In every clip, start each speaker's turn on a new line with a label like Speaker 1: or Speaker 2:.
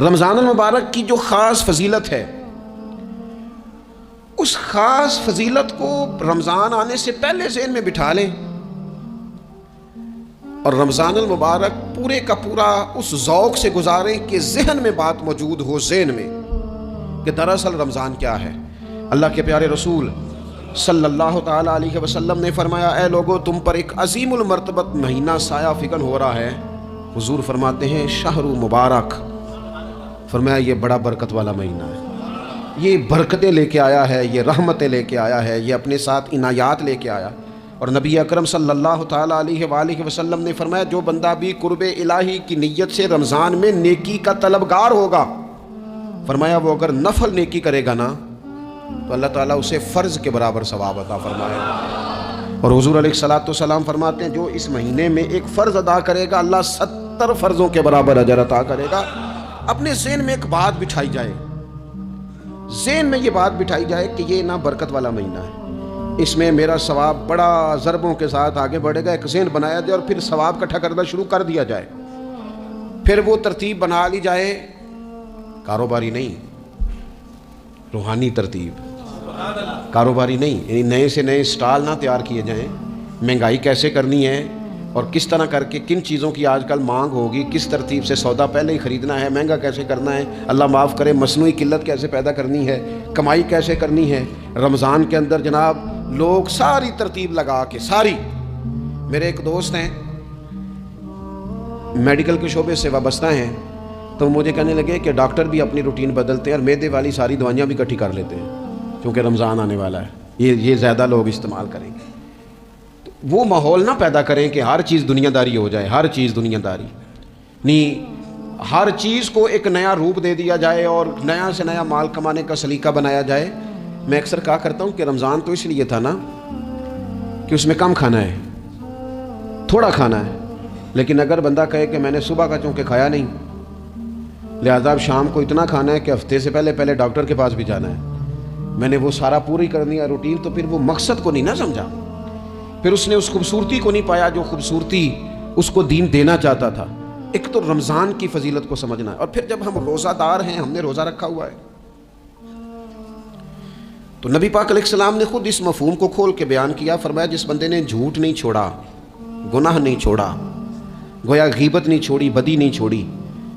Speaker 1: رمضان المبارک کی جو خاص فضیلت ہے، اس خاص فضیلت کو رمضان آنے سے پہلے ذہن میں بٹھا لیں، اور رمضان المبارک پورے کا پورا اس ذوق سے گزاریں کہ ذہن میں بات موجود ہو، ذہن میں، کہ دراصل رمضان کیا ہے۔ اللہ کے پیارے رسول صلی اللہ تعالیٰ علیہ وسلم نے فرمایا، اے لوگو، تم پر ایک عظیم المرتبت مہینہ سایہ فکن ہو رہا ہے۔ حضور فرماتے ہیں شہر مبارک، فرمایا یہ بڑا برکت والا مہینہ ہے، یہ برکتیں لے کے آیا ہے، یہ رحمتیں لے کے آیا ہے، یہ اپنے ساتھ عنایات لے کے آیا۔ اور نبی اکرم صلی اللہ تعالیٰ علیہ وآلہ وسلم نے فرمایا، جو بندہ بھی قرب الہی کی نیت سے رمضان میں نیکی کا طلبگار ہوگا، فرمایا وہ اگر نفل نیکی کرے گا نا تو اللہ تعالیٰ اسے فرض کے برابر ثواب عطا فرمائے گا۔ اور حضور علیہ الصلوۃ والسلام فرماتے ہیں، جو اس مہینے میں ایک فرض ادا کرے گا، اللہ 70 فرضوں کے برابر اجر عطا کرے گا۔ اپنے ذہن میں ایک بات بٹھائی جائے، ذہن میں یہ بات بٹھائی جائے کہ یہ نا برکت والا مہینہ ہے، اس میں میرا ثواب بڑا ضربوں کے ساتھ آگے بڑھے گا۔ ایک ذہن بنایا جائے اور پھر ثواب اکٹھا کرنا شروع کر دیا جائے، پھر وہ ترتیب بنا لی جائے، کاروباری نہیں، روحانی ترتیب، کاروباری نہیں، یعنی نئے سے نئے سٹال نہ تیار کیے جائیں، مہنگائی کیسے کرنی ہے اور کس طرح کر کے کن چیزوں کی آج کل مانگ ہوگی، کس ترتیب سے سودا پہلے ہی خریدنا ہے، مہنگا کیسے کرنا ہے، اللہ معاف کرے مصنوعی قلت کیسے پیدا کرنی ہے، کمائی کیسے کرنی ہے۔ رمضان کے اندر جناب لوگ ساری ترتیب لگا کے، ساری، میرے ایک دوست ہیں میڈیکل کے شعبے سے وابستہ ہیں، تو مجھے کہنے لگے کہ ڈاکٹر بھی اپنی روٹین بدلتے ہیں اور معدے والی ساری دوائیاں بھی اکٹھی کر لیتے ہیں کیونکہ رمضان آنے والا ہے، یہ زیادہ لوگ استعمال کریں گے۔ وہ ماحول نہ پیدا کریں کہ ہر چیز دنیا داری ہو جائے، ہر چیز دنیا داری نہیں، ہر چیز کو ایک نیا روپ دے دیا جائے اور نیا سے نیا مال کمانے کا سلیقہ بنایا جائے۔ میں اکثر کہا کرتا ہوں کہ رمضان تو اس لیے تھا نا کہ اس میں کم کھانا ہے، تھوڑا کھانا ہے، لیکن اگر بندہ کہے کہ میں نے صبح کا چونکہ کھایا نہیں لہذا اب شام کو اتنا کھانا ہے کہ ہفتے سے پہلے ڈاکٹر کے پاس بھی جانا ہے، میں نے وہ سارا پوری کرنی ہے روٹین، تو پھر وہ مقصد کو نہیں نہ سمجھا، پھر اس نے اس خوبصورتی کو نہیں پایا جو خوبصورتی اس کو دین دینا چاہتا تھا۔ ایک تو رمضان کی فضیلت کو سمجھنا ہے، اور پھر جب ہم روزہ دار ہیں، ہم نے روزہ رکھا ہوا ہے، تو نبی پاک علیہ السلام نے خود اس مفہوم کو کھول کے بیان کیا، فرمایا جس بندے نے جھوٹ نہیں چھوڑا، گناہ نہیں چھوڑا، گویا غیبت نہیں چھوڑی، بدی نہیں چھوڑی،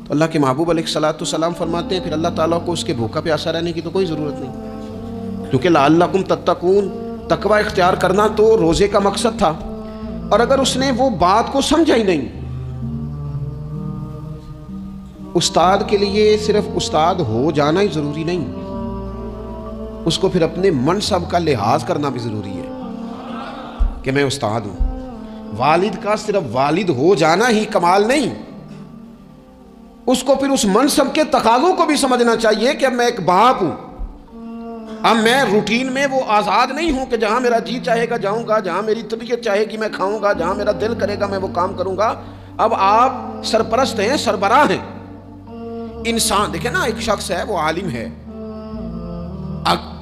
Speaker 1: تو اللہ کے محبوب علیہ الصلوۃ والسلام فرماتے ہیں پھر اللہ تعالیٰ کو اس کے بھوکا پیاسا رہنے کی تو کوئی ضرورت نہیں، کیونکہ لعلکم تتقون، تقوی اختیار کرنا تو روزے کا مقصد تھا۔ اور اگر اس نے وہ بات کو سمجھا ہی نہیں، استاد کے لیے صرف استاد ہو جانا ہی ضروری نہیں، اس کو پھر اپنے منصب کا لحاظ کرنا بھی ضروری ہے کہ میں استاد ہوں۔ والد کا صرف والد ہو جانا ہی کمال نہیں، اس کو پھر اس منصب کے تقاضوں کو بھی سمجھنا چاہیے کہ اب میں ایک باپ ہوں، اب میں روٹین میں وہ آزاد نہیں ہوں کہ جہاں میرا جی چاہے گا جاؤں گا، جہاں میری طبیعت چاہے گی میں کھاؤں گا، جہاں میرا دل کرے گا میں وہ کام کروں گا۔ اب آپ سرپرست ہیں، سربراہ ہیں، انسان دیکھیں نا، ایک شخص ہے وہ عالم ہے،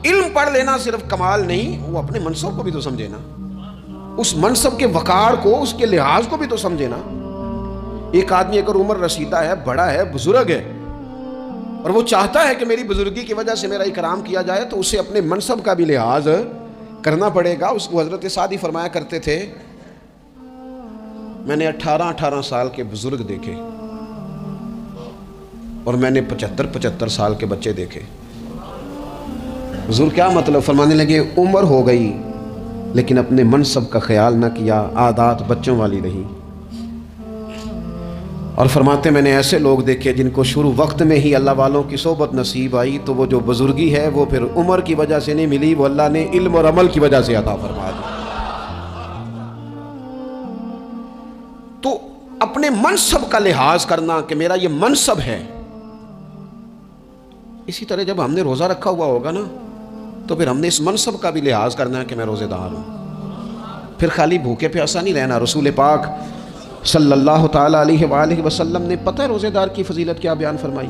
Speaker 1: علم پڑھ لینا صرف کمال نہیں، وہ اپنے منصب کو بھی تو سمجھے نا، اس منصب کے وقار کو، اس کے لحاظ کو بھی تو سمجھے نا۔ ایک آدمی اگر عمر رسیدہ ہے، بڑا ہے، بزرگ ہے، اور وہ چاہتا ہے کہ میری بزرگی کی وجہ سے میرا اکرام کیا جائے، تو اسے اپنے منصب کا بھی لحاظ کرنا پڑے گا۔ اس کو حضرت سعدی فرمایا کرتے تھے، میں نے 18 سال کے بزرگ دیکھے اور میں نے 75 سال کے بچے دیکھے۔ حضور کیا مطلب؟ فرمانے لگے عمر ہو گئی لیکن اپنے منصب کا خیال نہ کیا، عادات بچوں والی رہی۔ اور فرماتے میں نے ایسے لوگ دیکھے جن کو شروع وقت میں ہی اللہ والوں کی صحبت نصیب آئی، تو وہ جو بزرگی ہے وہ پھر عمر کی وجہ سے نہیں ملی، وہ اللہ نے علم اور عمل کی وجہ سے عطا فرما دی۔ تو اپنے منصب کا لحاظ کرنا کہ میرا یہ منصب ہے۔ اسی طرح جب ہم نے روزہ رکھا ہوا ہوگا نا تو پھر ہم نے اس منصب کا بھی لحاظ کرنا ہے کہ میں روزے دار ہوں، پھر خالی بھوکے پیاسا نہیں رہنا۔ رسول پاک صلی اللہ تعالیٰ علیہ وآلہ وسلم نے پتہ ہے روزے دار کی فضیلت کیا بیان فرمائی؟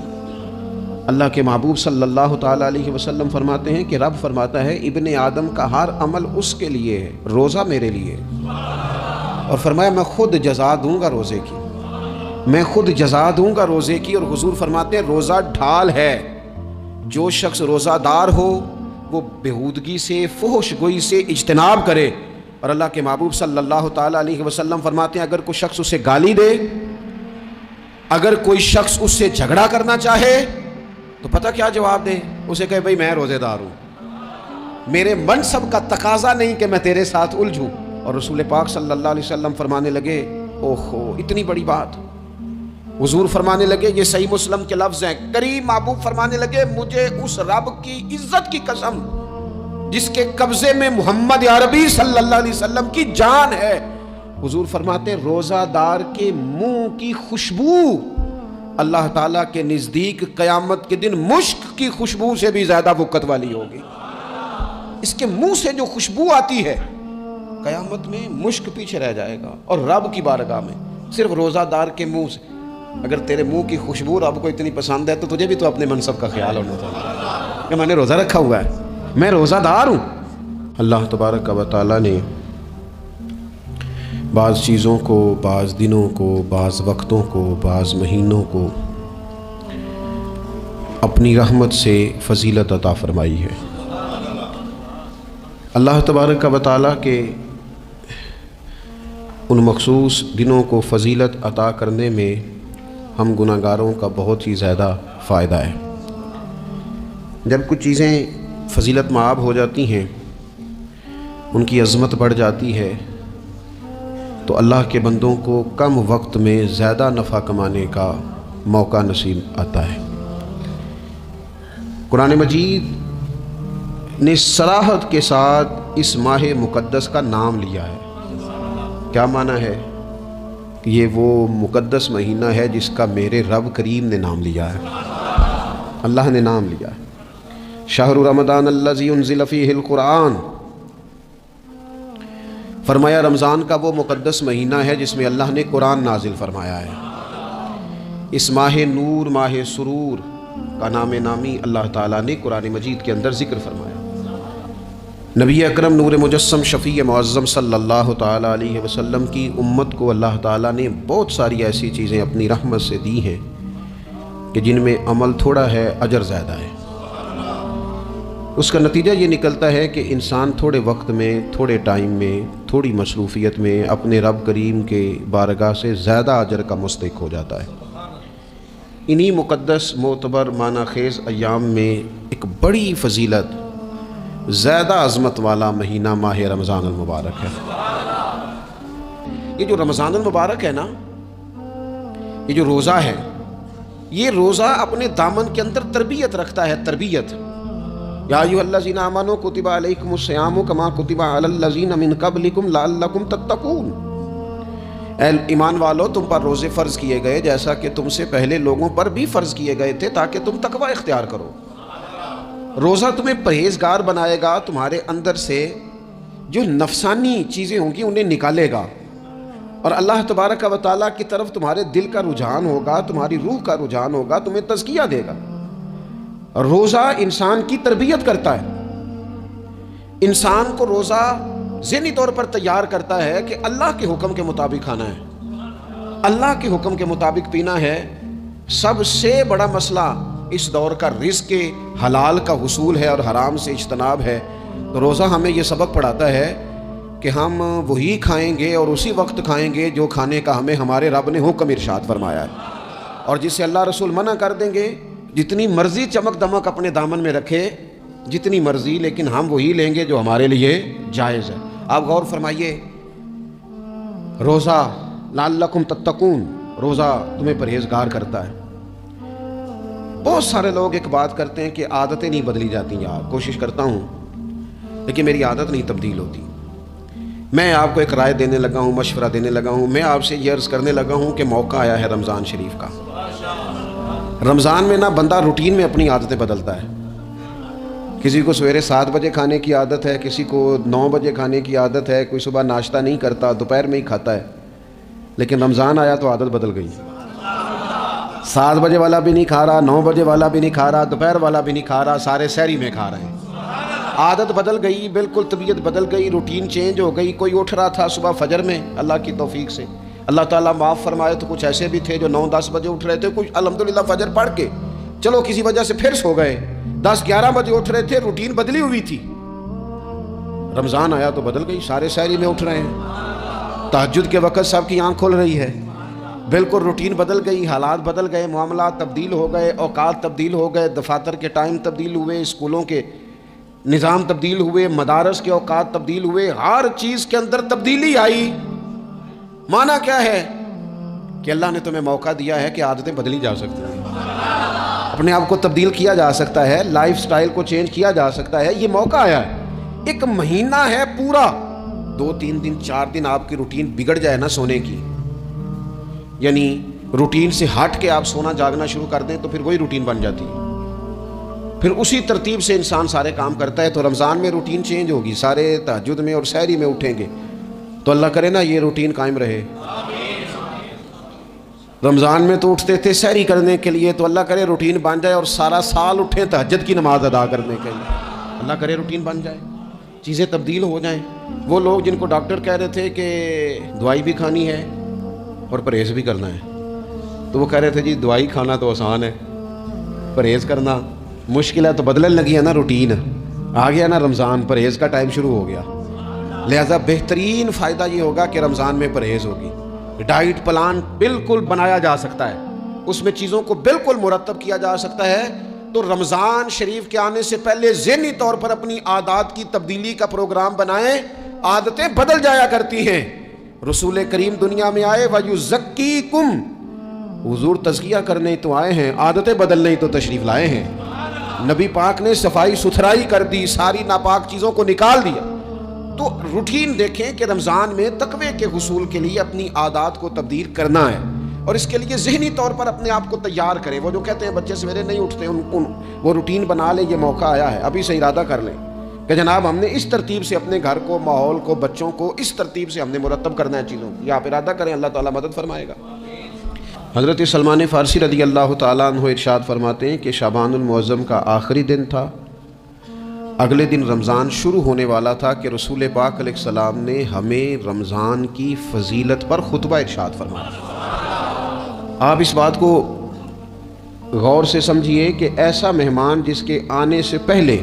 Speaker 1: اللہ کے محبوب صلی اللہ تعالیٰ علیہ وسلم فرماتے ہیں کہ رب فرماتا ہے ابن آدم کا ہر عمل اس کے لیے ہے، روزہ میرے لیے، اور فرمایا میں خود جزا دوں گا روزے کی۔ میں خود جزا دوں گا روزے کی، اور حضور فرماتے ہیں روزہ ڈھال ہے، جو شخص روزہ دار ہو وہ بےہودگی سے، فحش گوئی سے اجتناب کرے۔ اور اللہ کے محبوب صلی اللہ تعالیٰ علیہ وسلم فرماتے ہیں اگر کوئی شخص اسے گالی دے، اگر کوئی شخص اس سے جھگڑا کرنا چاہے تو پتہ کیا جواب دے؟ اسے کہے بھائی میں روزے دار ہوں، میرے منصب کا تقاضا نہیں کہ میں تیرے ساتھ الجھوں۔ اور رسول پاک صلی اللہ علیہ وسلم فرمانے لگے اوہو اتنی بڑی بات۔ حضور فرمانے لگے، یہ صحیح مسلم کے لفظ ہیں، کریم محبوب فرمانے لگے مجھے اس رب کی عزت کی قسم جس کے قبضے میں محمد عربی صلی اللہ علیہ وسلم کی جان ہے، حضور فرماتے ہیں روزہ دار کے منہ کی خوشبو اللہ تعالیٰ کے نزدیک قیامت کے دن مشک کی خوشبو سے بھی زیادہ وقت والی ہوگی۔ اس کے منہ سے جو خوشبو آتی ہے قیامت میں مشک پیچھے رہ جائے گا، اور رب کی بارگاہ میں صرف روزہ دار کے منہ سے، اگر تیرے منہ کی خوشبو رب کو اتنی پسند ہے تو تجھے بھی تو اپنے منصب کا خیال ہونا چاہیے کہ میں نے روزہ رکھا ہوا ہے، میں روزہ دار ہوں۔ اللہ تبارک و تعالیٰ نے بعض چیزوں کو، بعض دنوں کو، بعض وقتوں کو، بعض مہینوں کو اپنی رحمت سے فضیلت عطا فرمائی ہے۔ اللہ تبارک و تعالیٰ کے ان مخصوص دنوں کو فضیلت عطا کرنے میں ہم گناہگاروں کا بہت ہی زیادہ فائدہ ہے۔ جب کچھ چیزیں فضیلت مآب ہو جاتی ہیں، ان کی عظمت بڑھ جاتی ہے، تو اللہ کے بندوں کو کم وقت میں زیادہ نفع کمانے کا موقع نصیب آتا ہے۔ قرآن مجید نے صراحت کے ساتھ اس ماہ مقدس کا نام لیا ہے۔ کیا معنی ہے؟ کہ یہ وہ مقدس مہینہ ہے جس کا میرے رب کریم نے نام لیا ہے، اللہ نے نام لیا ہے۔ شہر رمضان الذی انزل فیہ القرآن، فرمایا رمضان کا وہ مقدس مہینہ ہے جس میں اللہ نے قرآن نازل فرمایا ہے۔ اس ماہ نور، ماہ سرور کا نام نامی اللہ تعالیٰ نے قرآن مجید کے اندر ذکر فرمایا۔ نبی اکرم نور مجسم شفیع معظم صلی اللہ تعالیٰ علیہ وسلم کی امت کو اللہ تعالیٰ نے بہت ساری ایسی چیزیں اپنی رحمت سے دی ہیں کہ جن میں عمل تھوڑا ہے، اجر زیادہ ہے۔ اس کا نتیجہ یہ نکلتا ہے کہ انسان تھوڑے وقت میں، تھوڑے ٹائم میں، تھوڑی مصروفیت میں اپنے رب کریم کے بارگاہ سے زیادہ اجر کا مستحق ہو جاتا ہے۔ انہی مقدس، معتبر، معنی خیز ایام میں ایک بڑی فضیلت، زیادہ عظمت والا مہینہ ماہ رمضان المبارک ہے۔ یہ جو رمضان المبارک ہے نا، یہ جو روزہ ہے، یہ روزہ اپنے دامن کے اندر تربیت رکھتا ہے، تربیت۔ یا ایھا الذین آمنوا کتب علیکم الصیام کما کتب علی الذین من قبلکم لعلکم تتقون، اے ایمان والو تم پر روزے فرض کیے گئے جیسا کہ تم سے پہلے لوگوں پر بھی فرض کیے گئے تھے تاکہ تم تقوی اختیار کرو۔ روزہ تمہیں پرہیزگار بنائے گا، تمہارے اندر سے جو نفسانی چیزیں ہوں گی انہیں نکالے گا، اور اللہ تبارک و تعالیٰ کی طرف تمہارے دل کا رجحان ہوگا، تمہاری روح کا رجحان ہوگا، تمہیں تزکیہ دے گا۔ روزہ انسان کی تربیت کرتا ہے، انسان کو روزہ ذہنی طور پر تیار کرتا ہے کہ اللہ کے حکم کے مطابق کھانا ہے، اللہ کے حکم کے مطابق پینا ہے۔ سب سے بڑا مسئلہ اس دور کا رزق حلال کا حصول ہے اور حرام سے اجتناب ہے۔ تو روزہ ہمیں یہ سبق پڑھاتا ہے کہ ہم وہی کھائیں گے اور اسی وقت کھائیں گے جو کھانے کا ہمیں ہمارے رب نے حکم ارشاد فرمایا ہے، اور جسے اللہ رسول منع کر دیں گے جتنی مرضی چمک دمک اپنے دامن میں رکھے، جتنی مرضی، لیکن ہم وہی لیں گے جو ہمارے لیے جائز ہے۔ آپ غور فرمائیے، روزہ لعلکم تتقون، روزہ تمہیں پرہیزگار کرتا ہے۔ بہت سارے لوگ ایک بات کرتے ہیں کہ عادتیں نہیں بدلی جاتی، یار کوشش کرتا ہوں لیکن میری عادت نہیں تبدیل ہوتی۔ میں آپ کو ایک رائے دینے لگا ہوں، مشورہ دینے لگا ہوں، میں آپ سے یہ عرض کرنے لگا ہوں کہ موقع آیا ہے رمضان شریف کا۔ رمضان میں نا بندہ روٹین میں اپنی عادتیں بدلتا ہے، کسی کو سویرے 7 بجے کھانے کی عادت ہے، کسی کو 9 بجے کھانے کی عادت ہے، کوئی صبح ناشتہ نہیں کرتا، دوپہر میں ہی کھاتا ہے، لیکن رمضان آیا تو عادت بدل گئی۔ 7 بجے والا بھی نہیں کھا رہا، 9 بجے والا بھی نہیں کھا رہا، دوپہر والا بھی نہیں کھا رہا، سارے سحری میں کھا رہے ہیں۔ عادت بدل گئی، بالکل طبیعت بدل گئی، روٹین چینج ہو گئی۔ کوئی اٹھ رہا تھا صبح فجر میں اللہ کی توفیق سے، اللہ تعالیٰ معاف فرمائے تو کچھ ایسے بھی تھے جو 9-10 بجے اٹھ رہے تھے، کچھ الحمدللہ فجر پڑھ کے چلو کسی وجہ سے پھر سو گئے، 10-11 بجے اٹھ رہے تھے، روٹین بدلی ہوئی تھی۔ رمضان آیا تو بدل گئی، سارے سحری میں اٹھ رہے ہیں، تہجد کے وقت سب کی آنکھ کھل رہی ہے، بالکل روٹین بدل گئی، حالات بدل گئے، معاملات تبدیل ہو گئے، اوقات تبدیل ہو گئے، دفاتر کے ٹائم تبدیل ہوئے، اسکولوں کے نظام تبدیل ہوئے، مدارس کے اوقات تبدیل ہوئے، ہر چیز کے اندر تبدیلی آئی۔ معنی کیا ہے کہ اللہ نے تمہیں موقع دیا ہے کہ عادتیں بدلی جا سکتی ہیں، اپنے آپ کو تبدیل کیا جا سکتا ہے، لائف سٹائل کو چینج کیا جا سکتا ہے، یہ موقع آیا ہے۔ ایک مہینہ ہے پورا، 2-3 دن 4 دن آپ کی روٹین بگڑ جائے نا سونے کی، یعنی روٹین سے ہٹ کے آپ سونا جاگنا شروع کر دیں تو پھر وہی روٹین بن جاتی ہے، پھر اسی ترتیب سے انسان سارے کام کرتا ہے۔ تو رمضان میں روٹین چینج ہوگی، سارے تہجد میں اور سحری میں اٹھیں گے، تو اللہ کرے نا یہ روٹین قائم رہے۔ رمضان میں تو اٹھتے تھے سحری کرنے کے لیے، تو اللہ کرے روٹین بن جائے اور سارا سال اٹھیں تہجد کی نماز ادا کرنے کے لیے، اللہ کرے روٹین بن جائے، چیزیں تبدیل ہو جائیں۔ وہ لوگ جن کو ڈاکٹر کہہ رہے تھے کہ دوائی بھی کھانی ہے اور پرہیز بھی کرنا ہے، تو وہ کہہ رہے تھے جی دوائی کھانا تو آسان ہے، پرہیز کرنا مشکل ہے، تو بدلنے لگی ہے نا روٹین، آ گیا نا رمضان، پرہیز کا ٹائم شروع ہو گیا۔ لہذا بہترین فائدہ یہ ہوگا کہ رمضان میں پرہیز ہوگی، ڈائٹ پلان بالکل بنایا جا سکتا ہے، اس میں چیزوں کو بالکل مرتب کیا جا سکتا ہے۔ تو رمضان شریف کے آنے سے پہلے ذہنی طور پر اپنی عادات کی تبدیلی کا پروگرام بنائیں، عادتیں بدل جایا کرتی ہیں۔ رسول کریم دنیا میں آئے وَيُزَكِّيكُمْ، حضور تزکیہ کرنے تو آئے ہیں، عادتیں بدلنے تو تشریف لائے ہیں۔ نبی پاک نے صفائی ستھرائی کر دی، ساری ناپاک چیزوں کو نکال دیا۔ تو روٹین دیکھیں کہ رمضان میں تقوی کے حصول کے لیے اپنی عادات کو تبدیل کرنا ہے، اور اس کے لیے ذہنی طور پر اپنے آپ کو تیار کریں۔ وہ جو کہتے ہیں بچے سویرے نہیں اٹھتے، وہ روٹین بنا لیں، یہ موقع آیا ہے، ابھی سے ارادہ کر لیں کہ جناب ہم نے اس ترتیب سے اپنے گھر کو، ماحول کو، بچوں کو اس ترتیب سے ہم نے مرتب کرنا ہے چیزوں کو، یہ آپ ارادہ کریں، اللہ تعالیٰ مدد فرمائے گا۔ حضرت سلمان فارسی رضی اللہ تعالیٰ عنہ ارشاد فرماتے ہیں کہ شعبان المعظم کا آخری دن تھا، اگلے دن رمضان شروع ہونے والا تھا کہ رسول پاک علیہ السلام نے ہمیں رمضان کی فضیلت پر خطبہ ارشاد فرمایا۔ آپ اس بات کو غور سے سمجھیے کہ ایسا مہمان جس کے آنے سے پہلے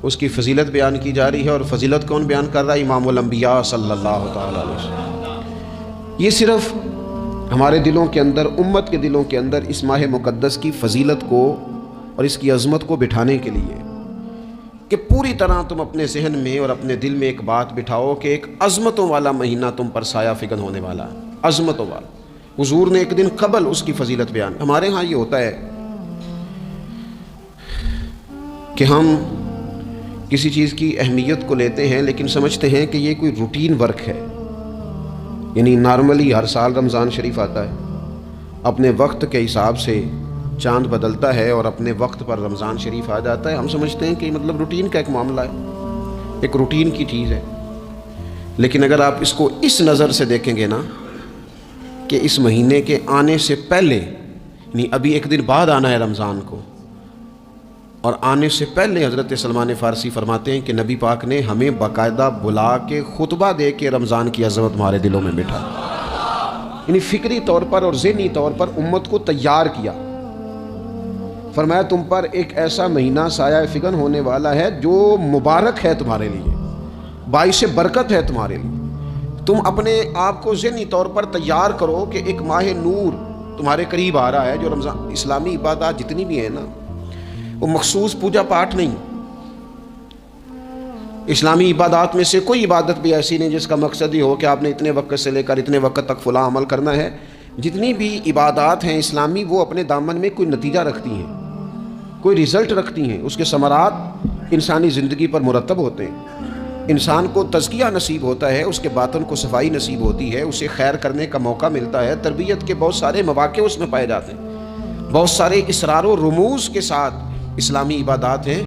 Speaker 1: اس کی فضیلت بیان کی جا رہی ہے، اور فضیلت کون بیان کر رہا ہے؟ امام الانبیاء صلی اللہ تعالیٰ علیہ وسلم۔ یہ صرف ہمارے دلوں کے اندر، امت کے دلوں کے اندر اس ماہ مقدس کی فضیلت کو اور اس کی عظمت کو بٹھانے کے لیے کہ پوری طرح تم اپنے ذہن میں اور اپنے دل میں ایک بات بٹھاؤ کہ ایک عظمتوں والا مہینہ تم پر سایہ فگن ہونے والا ہے، عظمتوں والا۔ حضور نے ایک دن قبل اس کی فضیلت بیان۔ ہمارے ہاں یہ ہوتا ہے کہ ہم کسی چیز کی اہمیت کو لیتے ہیں لیکن سمجھتے ہیں کہ یہ کوئی روٹین ورک ہے، یعنی نارملی ہر سال رمضان شریف آتا ہے، اپنے وقت کے حساب سے چاند بدلتا ہے اور اپنے وقت پر رمضان شریف آ جاتا ہے۔ ہم سمجھتے ہیں کہ مطلب روٹین کا ایک معاملہ ہے، ایک روٹین کی چیز ہے۔ لیکن اگر آپ اس کو اس نظر سے دیکھیں گے نا کہ اس مہینے کے آنے سے پہلے، یعنی ابھی ایک دن بعد آنا ہے رمضان کو، اور آنے سے پہلے حضرت سلمان فارسی فرماتے ہیں کہ نبی پاک نے ہمیں باقاعدہ بلا کے خطبہ دے کے رمضان کی عظمت ہمارے دلوں میں بٹھا، یعنی فکری طور پر اور ذہنی طور پر امت کو تیار کیا۔ فرمایا تم پر ایک ایسا مہینہ سایہ فگن ہونے والا ہے جو مبارک ہے تمہارے لیے، باعث برکت ہے تمہارے لیے۔ تم اپنے آپ کو ذہنی طور پر تیار کرو کہ ایک ماہ نور تمہارے قریب آ رہا ہے۔ جو رمضان، اسلامی عبادات جتنی بھی ہیں نا، وہ مخصوص پوجا پاٹ نہیں، اسلامی عبادات میں سے کوئی عبادت بھی ایسی نہیں جس کا مقصد ہی ہو کہ آپ نے اتنے وقت سے لے کر اتنے وقت تک فلاں عمل کرنا ہے۔ جتنی بھی عبادات ہیں اسلامی، وہ اپنے دامن میں کوئی نتیجہ رکھتی ہیں، کوئی رزلٹ رکھتی ہیں، اس کے ثمرات انسانی زندگی پر مرتب ہوتے ہیں۔ انسان کو تزکیہ نصیب ہوتا ہے، اس کے باطن کو صفائی نصیب ہوتی ہے، اسے خیر کرنے کا موقع ملتا ہے، تربیت کے بہت سارے مواقع اس میں پائے جاتے ہیں، بہت سارے اسرار و رموز کے ساتھ اسلامی عبادات ہیں۔